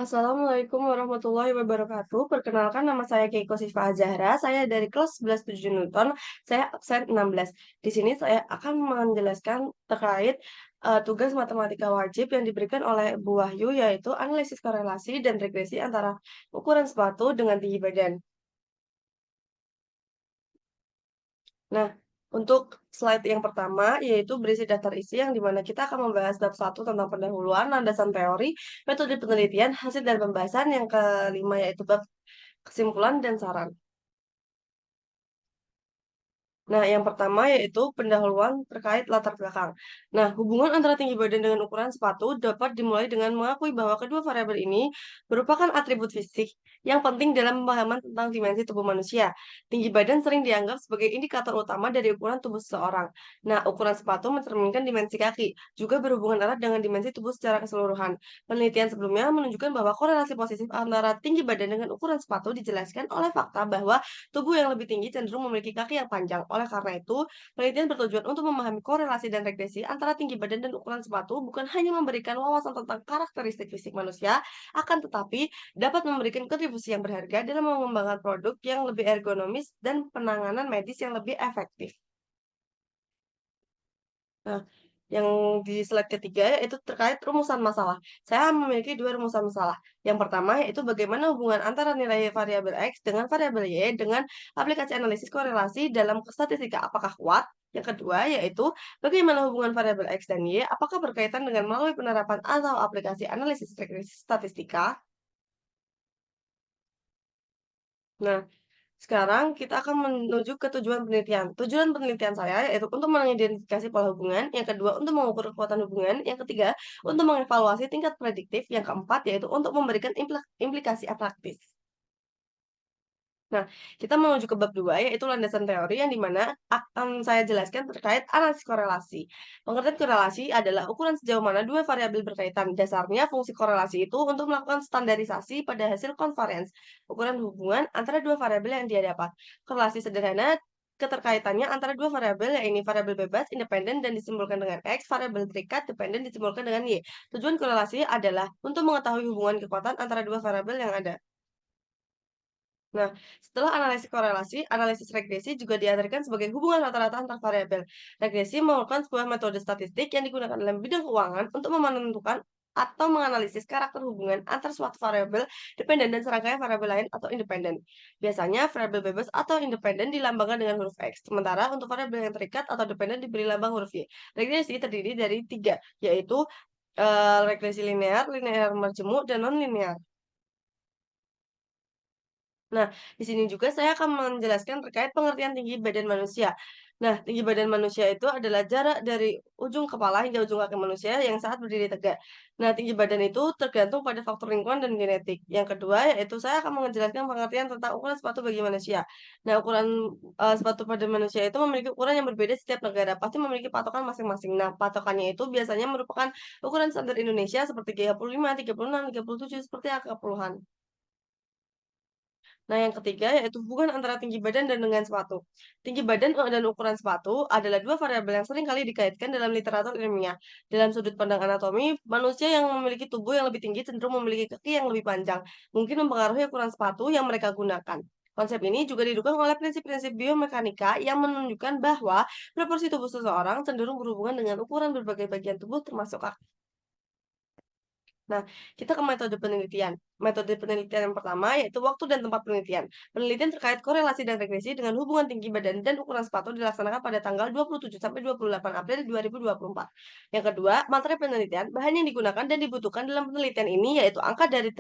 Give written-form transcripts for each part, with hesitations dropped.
Assalamualaikum warahmatullahi wabarakatuh. Perkenalkan nama saya Keiko Syifa Zahra. Saya dari kelas 11 7 Newton. Saya absen 16. Di sini saya akan menjelaskan terkait tugas matematika wajib yang diberikan oleh Bu Wahyu, yaitu analisis korelasi dan regresi antara ukuran sepatu dengan tinggi badan. Nah, untuk slide yang pertama yaitu berisi daftar isi yang dimana kita akan membahas bab 1 tentang pendahuluan, landasan teori, metode penelitian, hasil dan pembahasan. Yang kelima yaitu bab kesimpulan dan saran. Nah, yang pertama yaitu pendahuluan terkait latar belakang. Nah, hubungan antara tinggi badan dengan ukuran sepatu dapat dimulai dengan mengakui bahwa kedua variabel ini merupakan atribut fisik yang penting dalam pemahaman tentang dimensi tubuh manusia. Tinggi badan sering dianggap sebagai indikator utama dari ukuran tubuh seseorang. Nah, ukuran sepatu mencerminkan dimensi kaki, juga berhubungan erat dengan dimensi tubuh secara keseluruhan. Penelitian sebelumnya menunjukkan bahwa korelasi positif antara tinggi badan dengan ukuran sepatu dijelaskan oleh fakta bahwa tubuh yang lebih tinggi cenderung memiliki kaki yang panjang. Oleh karena itu, penelitian bertujuan untuk memahami korelasi dan regresi antara tinggi badan dan ukuran sepatu bukan hanya memberikan wawasan tentang karakteristik fisik manusia, akan tetapi dapat memberikan kontribusi yang berharga dalam mengembangkan produk yang lebih ergonomis dan penanganan medis yang lebih efektif. Nah, yang di slide ketiga yaitu terkait rumusan masalah. Saya memiliki dua rumusan masalah. Yang pertama yaitu bagaimana hubungan antara nilai variabel X dengan variabel Y dengan aplikasi analisis korelasi dalam statistika apakah kuat? Yang kedua yaitu bagaimana hubungan variabel X dan Y apakah berkaitan dengan melalui penerapan atau aplikasi analisis regresi statistika? Nah, sekarang kita akan menuju ke tujuan penelitian. Tujuan penelitian saya yaitu untuk mengidentifikasi pola hubungan, yang kedua untuk mengukur kekuatan hubungan, yang ketiga untuk mengevaluasi tingkat prediktif, yang keempat yaitu untuk memberikan implikasi praktis. Nah, kita menuju ke bab 2 yaitu landasan teori yang dimana akan saya jelaskan terkait analisis korelasi. Pengertian korelasi adalah ukuran sejauh mana dua variabel berkaitan. Dasarnya fungsi korelasi itu untuk melakukan standarisasi pada hasil konverens, ukuran hubungan antara dua variabel yang dia dapat. Korelasi sederhana keterkaitannya antara dua variabel yaitu variabel bebas independen dan disimbolkan dengan X, variabel terikat dependen disimbolkan dengan Y. Tujuan korelasi adalah untuk mengetahui hubungan kekuatan antara dua variabel yang ada. Nah, setelah analisis korelasi, analisis regresi juga diartikan sebagai hubungan rata-rata antar variabel. Regresi merupakan sebuah metode statistik yang digunakan dalam bidang keuangan untuk menentukan atau menganalisis karakter hubungan antar suatu variabel dependen dan serangkaian variabel lain atau independen. Biasanya variabel bebas atau independen dilambangkan dengan huruf X, sementara untuk variabel yang terikat atau dependen diberi lambang huruf Y. Regresi terdiri dari tiga, yaitu regresi linear, linear majemuk, dan non-linear. Nah, di sini juga saya akan menjelaskan terkait pengertian tinggi badan manusia. Nah, tinggi badan manusia itu adalah jarak dari ujung kepala hingga ujung kaki manusia yang saat berdiri tegak. Nah, tinggi badan itu tergantung pada faktor lingkungan dan genetik. Yang kedua, yaitu saya akan menjelaskan pengertian tentang ukuran sepatu bagi manusia. Nah, ukuran sepatu pada manusia itu memiliki ukuran yang berbeda setiap negara, pasti memiliki patokan masing-masing. Nah, patokannya itu biasanya merupakan ukuran standar Indonesia seperti 35, 36, 37, seperti angka puluhan. Nah, yang ketiga yaitu hubungan antara tinggi badan dan dengan sepatu. Tinggi badan dan ukuran sepatu adalah dua variabel yang sering kali dikaitkan dalam literatur ilmiah. Dalam sudut pandang anatomi, manusia yang memiliki tubuh yang lebih tinggi cenderung memiliki kaki yang lebih panjang, mungkin mempengaruhi ukuran sepatu yang mereka gunakan. Konsep ini juga didukung oleh prinsip-prinsip biomekanika yang menunjukkan bahwa proporsi tubuh seseorang cenderung berhubungan dengan ukuran berbagai bagian tubuh termasuk kaki. Nah, kita ke metode penelitian. Metode penelitian yang pertama yaitu waktu dan tempat penelitian. Penelitian terkait korelasi dan regresi dengan hubungan tinggi badan dan ukuran sepatu dilaksanakan pada tanggal 27 sampai 28 April 2024. Yang kedua, materi penelitian, bahan yang digunakan dan dibutuhkan dalam penelitian ini yaitu angka dari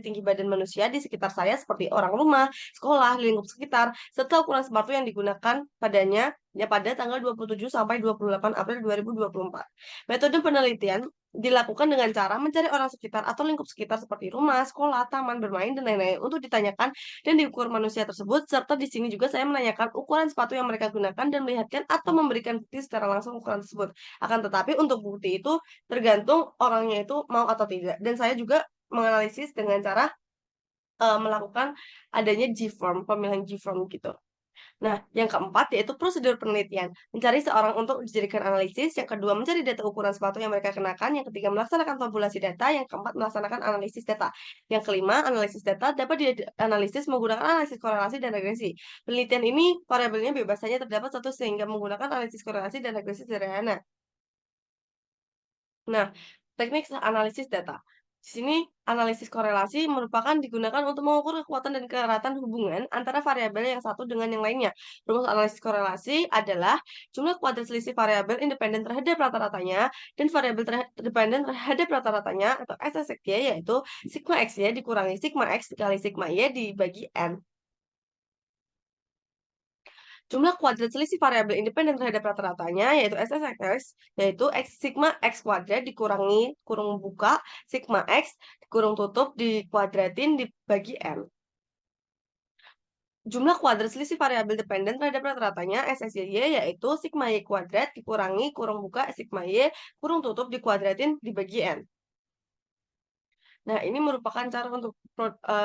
tinggi badan manusia di sekitar saya seperti orang rumah, sekolah, lingkup sekitar, serta ukuran sepatu yang digunakan padanya ya pada tanggal 27 sampai 28 April 2024. Metode penelitian dilakukan dengan cara mencari orang sekitar atau lingkup sekitar seperti rumah, sekolah, taman bermain, dan lain-lain untuk ditanyakan dan diukur manusia tersebut, serta di sini juga saya menanyakan ukuran sepatu yang mereka gunakan dan melihatkan atau memberikan bukti secara langsung ukuran tersebut. Akan tetapi untuk bukti itu tergantung orangnya itu mau atau tidak. Dan saya juga menganalisis dengan cara melakukan adanya G-form, pemilihan G-form gitu. Nah, yang keempat yaitu prosedur penelitian. Mencari seorang untuk dijadikan analisis, yang kedua mencari data ukuran sepatu yang mereka kenakan, yang ketiga melaksanakan tabulasi data, yang keempat melaksanakan analisis data. Yang kelima, analisis data dapat dianalisis menggunakan analisis korelasi dan regresi. Penelitian ini variabelnya bebas saja terdapat satu sehingga menggunakan analisis korelasi dan regresi sederhana. Nah, teknik analisis data. Di sini analisis korelasi merupakan digunakan untuk mengukur kekuatan dan keratan hubungan antara variabel yang satu dengan yang lainnya. Rumus analisis korelasi adalah jumlah kuadrat selisih variabel independen terhadap rata-ratanya dan variabel dependen terhadap rata-ratanya atau SSXY yaitu sigma XY dikurangi sigma X dikali sigma Y dibagi N. Jumlah kuadrat selisih variabel independen terhadap rata-ratanya yaitu SSX yaitu X sigma X kuadrat dikurangi kurung buka sigma X kurung tutup dikuadratin dibagi N. Jumlah kuadrat selisih variabel dependen terhadap rata-ratanya SSY yaitu sigma Y kuadrat dikurangi kurung buka sigma Y kurung tutup dikuadratin dibagi N. Nah, ini merupakan cara untuk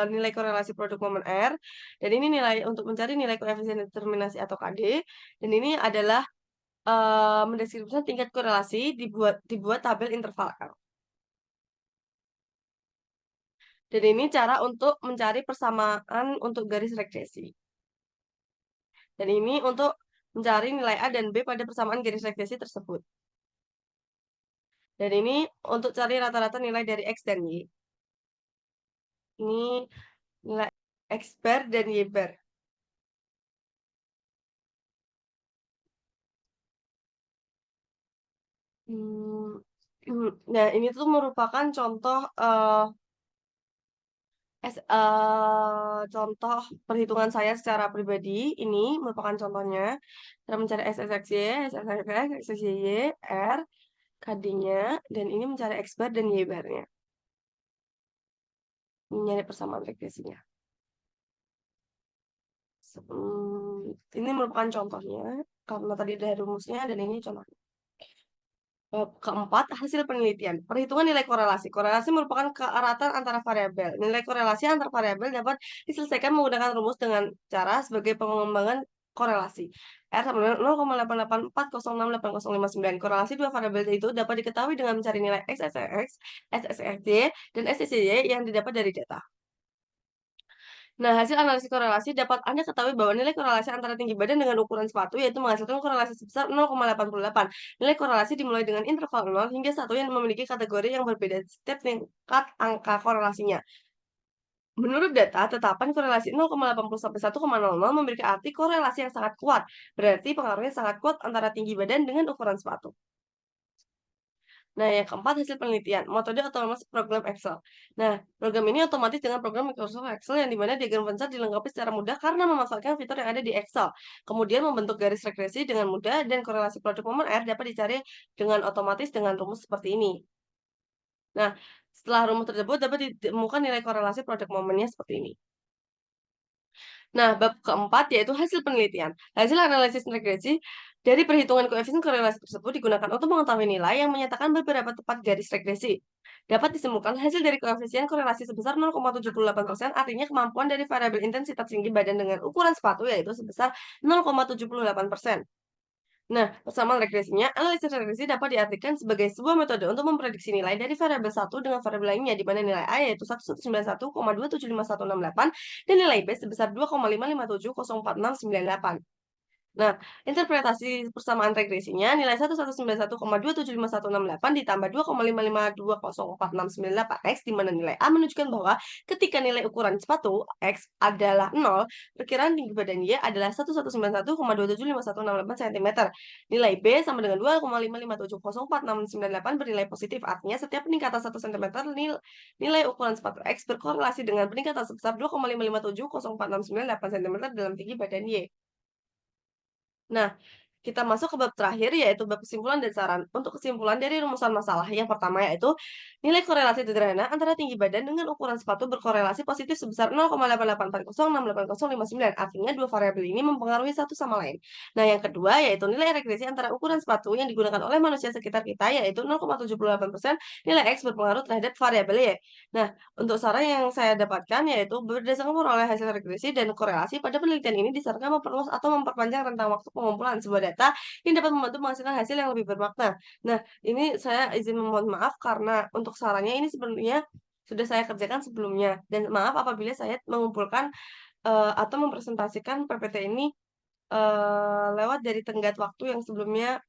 nilai korelasi produk momen R, dan ini nilai untuk mencari nilai koefisien determinasi atau KD, dan ini adalah mendeskripsikan tingkat korelasi dibuat tabel interval R. Dan ini cara untuk mencari persamaan untuk garis regresi. Dan ini untuk mencari nilai A dan B pada persamaan garis regresi tersebut. Dan ini untuk cari rata-rata nilai dari X dan Y. Ini nilai X bar dan Y bar. Hmm, Nah, ini tuh merupakan contoh contoh perhitungan saya secara pribadi. Ini merupakan contohnya. Cara mencari SSXY, SSXX, SSYY, R, KD-nya, dan ini mencari X bar dan Y bar-nya. Ini nyari persamaan regresinya. Ini merupakan contohnya, karena tadi ada rumusnya, dan ini contohnya. Keempat, hasil penelitian. Perhitungan nilai korelasi. Korelasi merupakan keeratan antara variabel. Nilai korelasi antar variabel dapat diselesaikan menggunakan rumus dengan cara sebagai pengembangan korelasi. R sama dengan 0,884068059. Korelasi dua variabel itu dapat diketahui dengan mencari nilai XSX, SSXY, dan SSY yang didapat dari data. Nah, hasil analisis korelasi dapat Anda ketahui bahwa nilai korelasi antara tinggi badan dengan ukuran sepatu yaitu menghasilkan korelasi sebesar 0,88. Nilai korelasi dimulai dengan interval 0 hingga 1 yang memiliki kategori yang berbeda setiap tingkat angka korelasinya. Menurut data, tetapan korelasi 0,80 sampai 1,00 memberikan arti korelasi yang sangat kuat. Berarti pengaruhnya sangat kuat antara tinggi badan dengan ukuran sepatu. Nah, yang keempat hasil penelitian, metode otomatis program Excel. Nah, program ini otomatis dengan program Microsoft Excel yang dimana diagram pecah dilengkapi secara mudah karena memanfaatkan fitur yang ada di Excel. Kemudian membentuk garis regresi dengan mudah dan korelasi produk momen R dapat dicari dengan otomatis dengan rumus seperti ini. Nah, setelah rumus tersebut dapat ditemukan nilai korelasi produk momennya seperti ini. Nah, bab keempat yaitu hasil penelitian. Hasil analisis regresi dari perhitungan koefisien korelasi tersebut digunakan untuk mengetahui nilai yang menyatakan beberapa tepat garis regresi. Dapat ditemukan hasil dari koefisien korelasi sebesar 0,78%, artinya kemampuan dari variabel intensitas tinggi badan dengan ukuran sepatu yaitu sebesar 0,78%. Nah, persamaan regresinya, analisis regresi dapat diartikan sebagai sebuah metode untuk memprediksi nilai dari variabel satu dengan variabel lainnya, di mana nilai A yaitu 191,275,168 dan nilai B sebesar 2,55704,698. Nah, interpretasi persamaan regresinya, nilai 191,275,168 ditambah 2,55204,698 X, di mana nilai A menunjukkan bahwa ketika nilai ukuran sepatu X adalah 0, perkiraan tinggi badan Y adalah 191,275,168 cm. Nilai B sama dengan 2,55704,698 bernilai positif, artinya setiap peningkatan 1 cm nilai ukuran sepatu X berkorelasi dengan peningkatan sebesar 2,55704,698 cm dalam tinggi badan Y. Nah, Kita masuk ke bab terakhir, yaitu bab kesimpulan dan saran. Untuk kesimpulan dari rumusan masalah, yang pertama yaitu nilai korelasi sederhana antara tinggi badan dengan ukuran sepatu berkorelasi positif sebesar 0,8840680059. Artinya dua variabel ini mempengaruhi satu sama lain. Nah, yang kedua yaitu nilai regresi antara ukuran sepatu yang digunakan oleh manusia sekitar kita, yaitu 0,78%, nilai X berpengaruh terhadap variabel Y. Nah, untuk saran yang saya dapatkan yaitu berdasarkan peroleh hasil regresi dan korelasi pada penelitian ini disarankan memperluas atau memperpanjang rentang waktu pengumpulan sebuah data yang dapat membantu menghasilkan hasil yang lebih bermakna. Nah, ini saya izin memohon maaf karena untuk sarannya ini sebenarnya sudah saya kerjakan sebelumnya dan maaf apabila saya mengumpulkan, atau mempresentasikan PPT ini, lewat dari tenggat waktu yang sebelumnya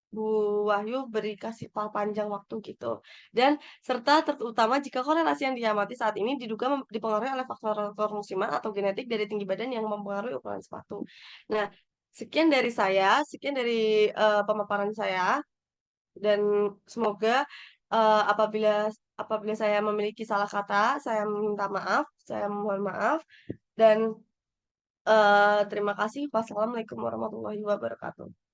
Bu Wahyu beri kasih panjang waktu gitu. Dan serta terutama jika korelasi yang diamati saat ini diduga dipengaruhi oleh faktor-faktor musiman atau genetik dari tinggi badan yang mempengaruhi ukuran sepatu. Nah, sekian dari saya, sekian dari, pemaparan saya dan semoga, apabila apabila saya memiliki salah kata, saya meminta maaf, saya mohon maaf dan, terima kasih. Wassalamualaikum warahmatullahi wabarakatuh.